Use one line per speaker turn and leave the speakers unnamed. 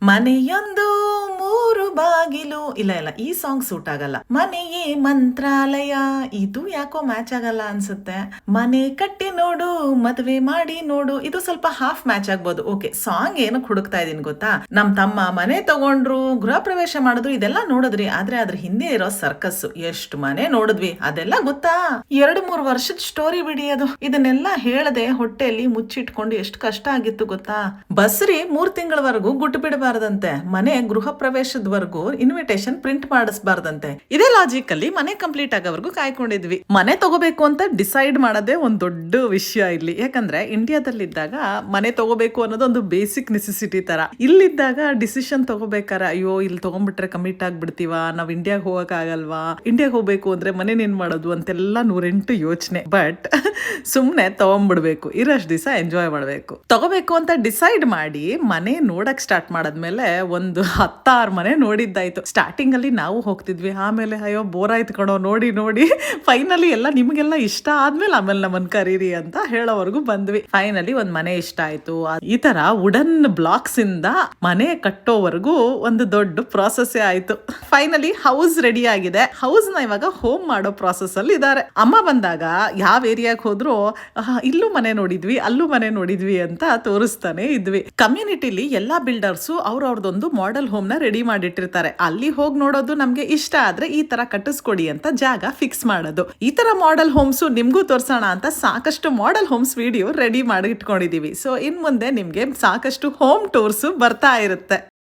ಮನೆಯೊಂದು ಮೂರು ಬಾಗಿಲು ಇಲ್ಲ ಇಲ್ಲ ಈ ಸಾಂಗ್ ಸೂಟ್ ಆಗಲ್ಲ. ಮನೆಯೇ ಮಂತ್ರಾಲಯ ಇದು ಯಾಕೋ ಮ್ಯಾಚ್ ಆಗಲ್ಲ ಅನ್ಸುತ್ತೆ. ಮನೆ ಕಟ್ಟಿ ನೋಡು ಮದುವೆ ಮಾಡಿ ನೋಡು ಇದು ಸ್ವಲ್ಪ ಹಾಫ್ ಮ್ಯಾಚ್ ಆಗ್ಬೋದು. ಓಕೆ, ಸಾಂಗ್ ಏನಕ್ಕೆ ಹುಡುಕ್ತಾ ಇದೀನಿ ಗೊತ್ತಾ? ನಮ್ ತಮ್ಮ ಮನೆ ತಗೊಂಡ್ರು, ಗೃಹ ಪ್ರವೇಶ ಮಾಡಿದ್ರು, ಇದೆಲ್ಲ ನೋಡಿದ್ರಿ. ಆದ್ರೆ ಅದ್ರ ಹಿಂದೆ ಇರೋ ಸರ್ಕಸ್ ಎಷ್ಟು ಮನೆ ನೋಡಿದ್ವಿ ಅದೆಲ್ಲ ಗೊತ್ತಾ? 2-3 ವರ್ಷದ ಸ್ಟೋರಿ ಬಿಡಿ ಅದು. ಇದನ್ನೆಲ್ಲ ಹೇಳದೆ ಹೊಟ್ಟೆಯಲ್ಲಿ ಮುಚ್ಚಿಟ್ಕೊಂಡು ಎಷ್ಟು ಕಷ್ಟ ಆಗಿತ್ತು ಗೊತ್ತಾ? ಬಸ್ರಿ 3 ತಿಂಗಳವರೆಗೂ ಗುಟ್ಟು ಬಿಡಬಾರ್ದಂತೆ. ಮನೆ ಗೃಹ ಪ್ರವೇಶದವರೆಗೂ ಇನ್ವಿಟೇಷನ್ ಪ್ರಿಂಟ್ ಮಾಡಿಸಬಾರ್ದಂತೆ. ಇದೇ ಲಾಜಿಕ್ ಅಲ್ಲಿ ಮನೆ ಕಂಪ್ಲೀಟ್ ಆಗೋವರೆಗೂ ಕಾಯ್ಕೊಂಡಿದ್ವಿ. ಮನೆ ತಗೋಬೇಕು ಅಂತ ಡಿಸೈಡ್ ಮಾಡೋದೇ ಒಂದ್ ದೊಡ್ಡ ವಿಷಯ ಇಲ್ಲಿ. ಯಾಕಂದ್ರೆ ಇಂಡಿಯಾದಲ್ಲಿದ್ದಾಗ ಮನೆ ತಗೋಬೇಕು ಅನ್ನೋದು ಒಂದು ಬೇಸಿಕ್ ನೆಸೆಸಿಟಿ ತರ. ಇಲ್ಲಿದ್ದಾಗ ಡಿಸಿಷನ್ ತಗೋಬೇಕಾರ ಅಯ್ಯೋ ಇಲ್ಲಿ ತಗೊಂಡ್ಬಿಟ್ರೆ ಕಮಿಟ್ ಆಗ್ಬಿಡ್ತೀವ, ನಾವ್ ಇಂಡಿಯಾಗ ಹೋಗಕ್ ಆಗಲ್ವಾ, ಇಂಡಿಯಾಗ ಹೋಗ್ಬೇಕು ಅಂದ್ರೆ ಮನೆ ಏನ್ ಮಾಡೋದು ಅಂತೆಲ್ಲ 108 ಯೋಚನೆ. ಬಟ್ ಸುಮ್ನೆ ತಗೊಂಡ್ಬಿಡ್ಬೇಕು, ಇರಷ್ಟು ದಿವಸ ಎಂಜಾಯ್ ಮಾಡ್ಬೇಕು. ತಗೋಬೇಕು ಅಂತ ಡಿಸೈಡ್ ಮಾಡಿ ಮನೆ ನೋಡಕ್ ಸ್ಟಾರ್ಟ್ ಮಾಡದ್ಮೇಲೆ ಒಂದು 16 ಮನೆ ನೋಡಿದ್ದಾಯ್ತು. ಸ್ಟಾರ್ಟಿಂಗ್ ಅಲ್ಲಿ ನಾವು ಹೋಗ್ತಿದ್ವಿ, ಆಮೇಲೆ ಅಯ್ಯೋ ಬೋರ್ ಆಯ್ತು ಕಣೋ ನೋಡಿ ನೋಡಿ, ಫೈನಲಿ ಎಲ್ಲ ನಿಮ್ಗೆಲ್ಲ ಇಷ್ಟ ಆದ್ಮೇಲೆ ಆಮೇಲೆ ನಮ್ಮನ್ ಕರೀರಿ ಅಂತ ಹೇಳೋವರೆಗೂ ಬಂದ್ವಿ. ಫೈನಲಿ ಒಂದ್ ಮನೆ ಇಷ್ಟ ಆಯ್ತು. ಈ ತರ ವುಡನ್ ಬ್ಲಾಕ್ಸ್ ಇಂದ ಮನೆ ಕಟ್ಟೋವರೆಗೂ ಒಂದು ದೊಡ್ಡ ಪ್ರಾಸೆಸ್ ಆಯ್ತು. ಫೈನಲಿ ಹೌಸ್ ರೆಡಿ ಆಗಿದೆ. ಹೌಸ್ ನ ಇವಾಗ ಹೋಮ್ ಮಾಡೋ ಪ್ರಾಸೆಸ್ ಅಲ್ಲಿ ಇದಾರೆ. ಅಮ್ಮ ಬಂದಾಗ ಯಾವ ಏರಿಯಾಗ ಹೋದ್ರು ಇಲ್ಲೂ ಮನೆ ನೋಡಿದ್ವಿ ಅಲ್ಲೂ ಮನೆ ನೋಡಿದ್ವಿ ಅಂತ ತೋರಿಸ್ತಾನೆ ಇದ್ವಿ. ಕಮ್ಯುನಿಟಿಲಿ ಎಲ್ಲಾ ಬಿಲ್ಡರ್ಸು ಅವ್ರವ್ರದೊಂದು ಮಾಡೆಲ್ ಹೋಮ್ ನ ರೆಡಿ ಮಾಡಿಟ್ಟಿರ್ತಾರೆ. ಅಲ್ಲಿ ಹೋಗಿ ನೋಡೋದು, ನಮ್ಗೆ ಇಷ್ಟ ಆದ್ರೆ ಈ ತರ ಕಟ್ಟಿಸ್ಕೊಡಿ ಅಂತ ಜಾಗ ಫಿಕ್ಸ್ ಮಾಡೋದು. ಈ ತರ ಮಾಡೆಲ್ ಹೋಮ್ಸ್ ನಿಮ್ಗೂ ತೋರ್ಸೋಣ ಅಂತ ಸಾಕಷ್ಟು ಮಾಡೆಲ್ ಹೋಮ್ಸ್ ವಿಡಿಯೋ ರೆಡಿ ಮಾಡಿ ಇಟ್ಕೊಂಡಿದೀವಿ. ಸೊ ಇನ್ ಮುಂದೆ ನಿಮ್ಗೆ ಸಾಕಷ್ಟು ಹೋಮ್ ಟೂರ್ಸ್ ಬರ್ತಾ ಇರುತ್ತೆ.